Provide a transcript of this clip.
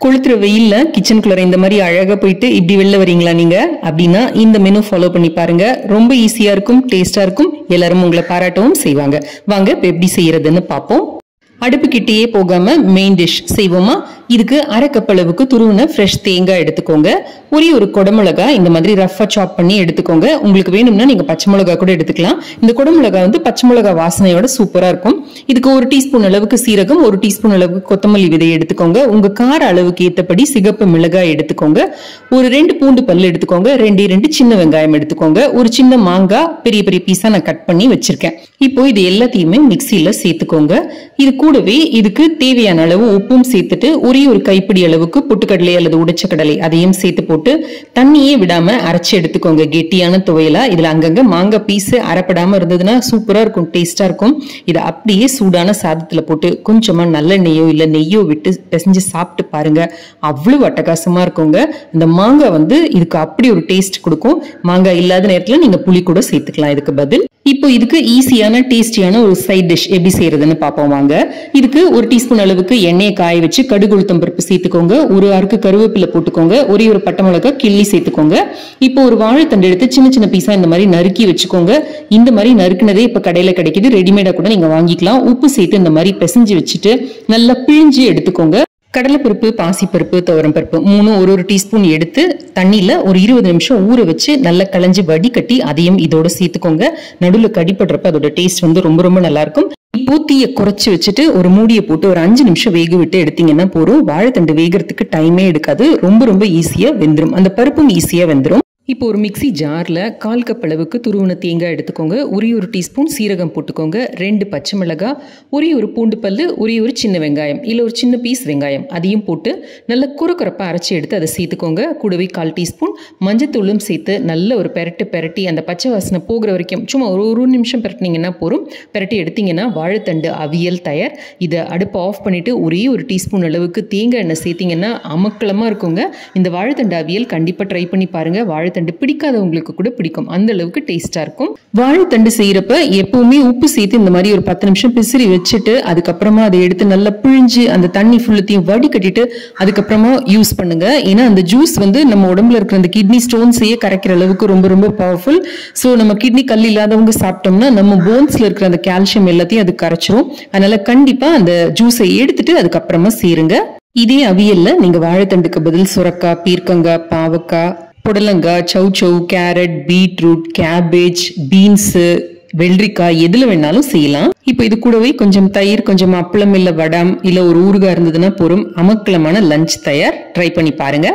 கொளுத்துற வெயில்ல கிச்சனுக்குள்ள இந்த மாதிரி அழகா போயிட்டு இப்படி வெளில வரீங்களா நீங்க அப்படின்னா இந்த மெனு ஃபாலோ பண்ணி பாருங்க. ரொம்ப ஈஸியா இருக்கும், டேஸ்டா இருக்கும், எல்லாரும் உங்களை பாராட்டவும் செய்வாங்க. வாங்க இப்ப எப்படி செய்யறதுன்னு பாப்போம். அடுப்பு கிட்டேயே போகாம மெயின் டிஷ் செய்வோமா? இதுக்கு அரை கப் அளவுக்கு துருவின ஃப்ரெஷ் தேங்காய் எடுத்துக்கோங்க. ஒரு குடமிளகா இந்த மாதிரி ரஃபா சாப் பண்ணி எடுத்துக்கோங்க. உங்களுக்கு வேணும்னா நீங்க பச்சை மிளகா கூட எடுத்துக்கலாம். இந்த குடமிளகா பச்சை மிளகா வாசனையோட சூப்பரா இருக்கும். இதுக்கு 1 டீஸ்பூன் அளவுக்கு சீரகம், 1 டீஸ்பூன் அளவுக்கு கொத்தமல்லி விதை எடுத்துக்கோங்க. உங்க கார அளவுக்கு ஏத்தபடி சிகப்பு மிளகாய் எடுத்துக்கோங்க. ஒரு 2 பூண்டு பல் எடுத்துக்கோங்க. 2 சின்ன வெங்காயம் எடுத்துக்கோங்க. ஒரு சின்ன மாங்காய் பெரிய பெரிய பீஸா நான் கட் பண்ணி வச்சிருக்கேன். இப்போ இது எல்லாத்தையுமே மிக்சியில சேர்த்துக்கோங்க. இது கூடவே இதுக்கு தேவையான அளவு உப்பும் சேர்த்துட்டு ஒரு கைப்பிடி அளவுக்கு பொட்டுக்கடலை அல்லது உடைச்ச கடலை அதையும் சேர்த்து போட்டு தண்ணியே விடாம அரைச்சு எடுத்துக்கோங்க. கெட்டியான துவையலா. இதுல அங்கங்க மாங்காய் பீஸ் அரைப்படாம இருந்ததுன்னா சூப்பரா இருக்கும், டேஸ்டா இருக்கும். இதை அப்படியே சூடான சாதத்துல போட்டு கொஞ்சமா நல்லெண்ணெயோ இல்ல நெய்யோ விட்டு பிசைஞ்சு சாப்பிட்டு பாருங்க. அவ்வளவு அட்டகாசமா இருக்குங்க. இந்த மாங்காய் இதுக்கு அப்படி ஒரு டேஸ்ட் கொடுக்கும். மாங்காய் இல்லாத நேரத்துல நீங்க புளி கூட சேர்த்துக்கலாம் இதுக்கு பதில். இப்போ இதுக்கு ஈஸியான டேஸ்டியான ஒரு சைட் டிஷ் எப்படி செய்யறதுன்னு பாப்போம் வாங்க. இதுக்கு 1 டீஸ்பூன் அளவுக்கு எண்ணெயை காய வச்சு கடுகு உளுத்தம் பருப்பு சேர்த்துக்கோங்க. ஒரு அறுக்கு கருவேப்பிலை போட்டுக்கோங்க. ஒரு பட்டை மிளகாய் கிள்ளி சேர்த்துக்கோங்க. இப்போ ஒரு வாழைத்தண்டு எடுத்து சின்ன சின்ன பீஸா இந்த மாதிரி நறுக்கி வச்சுக்கோங்க. இந்த மாதிரி நறுக்குனதே இப்ப கடையில கிடைக்குது, ரெடிமேடா கூட நீங்க வாங்கிக்கலாம். உப்பு சேர்த்து இந்த மாதிரி பிசைஞ்சு வச்சுட்டு நல்லா பிழிஞ்சு எடுத்துக்கோங்க. கடலைப்பருப்பு, பாசிப்பருப்பு, துவரம்பருப்பு 3 ஒரு டீஸ்பூன் எடுத்து தண்ணியில ஒரு 20 நிமிஷம் ஊற வச்சு நல்லா களைஞ்சு வடிகட்டி அதையும் இதோட சேர்த்துக்கோங்க. நடுவில் கடிப்படுறப்ப அதோட டேஸ்ட் ரொம்ப ரொம்ப நல்லா இருக்கும். இப்போ தீயை குறைச்சு வச்சுட்டு ஒரு மூடியை போட்டு ஒரு 5 நிமிஷம் வேக விட்டு எடுத்தீங்கன்னா போதும். வாழைத்தண்டு வேகிறதுக்கு டைமே எடுக்காது, ரொம்ப ரொம்ப ஈஸியா வெந்துடும். அந்த பருப்பும் ஈஸியா வெந்துடும். இப்போ ஒரு மிக்சி ஜார்ல 1/4 கப் அளவுக்கு துருவின தேங்காய் எடுத்துக்கோங்க. ஒரு டீஸ்பூன் சீரகம் போட்டுக்கோங்க. 2 பச்சை மிளகாய், ஒரு பூண்டு பல்லு, ஒரு சின்ன வெங்காயம் இல்ல ஒரு சின்ன பீஸ் வெங்காயம் அதையும் போட்டு நல்ல குறக்குறப்பா அரைச்சி எடுத்து அதை சேர்த்துக்கோங்க. கூடவே 1/4 டீஸ்பூன் மஞ்சத்தூளும் சேர்த்து நல்ல ஒரு பெரட்டி அந்த பச்சை வாசனை போகிற வரைக்கும் சும்மா ஒரு நிமிஷம் பெரட்டினீங்கன்னா போதும். பெரட்டி எடுத்தீங்கன்னா வாழைத்தண்டு அவியல் தயார். இதை அடுப்பை ஆஃப் பண்ணிட்டு ஒரு டீஸ்பூன் அளவுக்கு தேங்காய் எண்ணெய் சேர்த்தீங்கன்னா அமக்கலமா இருக்குங்க. இந்த வாழைத்தண்டு அவியல் கண்டிப்பா ட்ரை பண்ணி பாருங்க. வாழைத்தண்டு பிடிக்காதவங்களுக்கு கூட பிடிக்கும், அந்த அளவுக்கு டேஸ்டா இருக்கும். வாழைத்தண்டு செய்யறப்ப எப்பவுமே உப்பு சேர்த்து இந்த மாதிரி ஒரு 10 நிமிஷம் பிசிறி வச்சுட்டு அதுக்கப்புறமா அதை எடுத்து நல்லா பிழிஞ்சு அந்த தண்ணி ஃபுல்லத்தையும் வடிகட்டிட்டு அதுக்கப்புறமா யூஸ் பண்ணுங்க. ஏன்னா அந்த ஜூஸ் நம்ம உடம்புல இருக்கிற அந்த கிட்னி ஸ்டோன்ஸையே கரைக்கிற அளவுக்கு ரொம்ப ரொம்ப பவர்ஃபுல். ஸோ நம்ம கிட்னி கல் இல்லாதவங்க சாப்பிட்டோம்னா நம்ம போன்ஸ்ல இருக்கிற அந்த கால்சியம் எல்லாத்தையும் அது கரைச்சிரும். அதனால கண்டிப்பா அந்த ஜூஸை எடுத்துட்டு அதுக்கப்புறமா சேருங்க. இதே அவியல்ல நீங்க வாழைத்தண்டுக்கு பதில் சுரக்காய், பீர்க்கங்காய், பாவக்காய், புடலங்காய், chow chow, carrot, beetroot, cabbage, beans, வெள்ளரிக்காய் எதுல வேணாலும் செய்யலாம். இப்போ இது கூடவே கொஞ்சம் தயிர், கொஞ்சம் அப்பளம் இல்ல வடம் இல்ல ஒரு ஊறுகாய் இருந்ததுன்னா போரும். அமக்கலமான லஞ்ச் தயார். ட்ரை பண்ணி பாருங்க.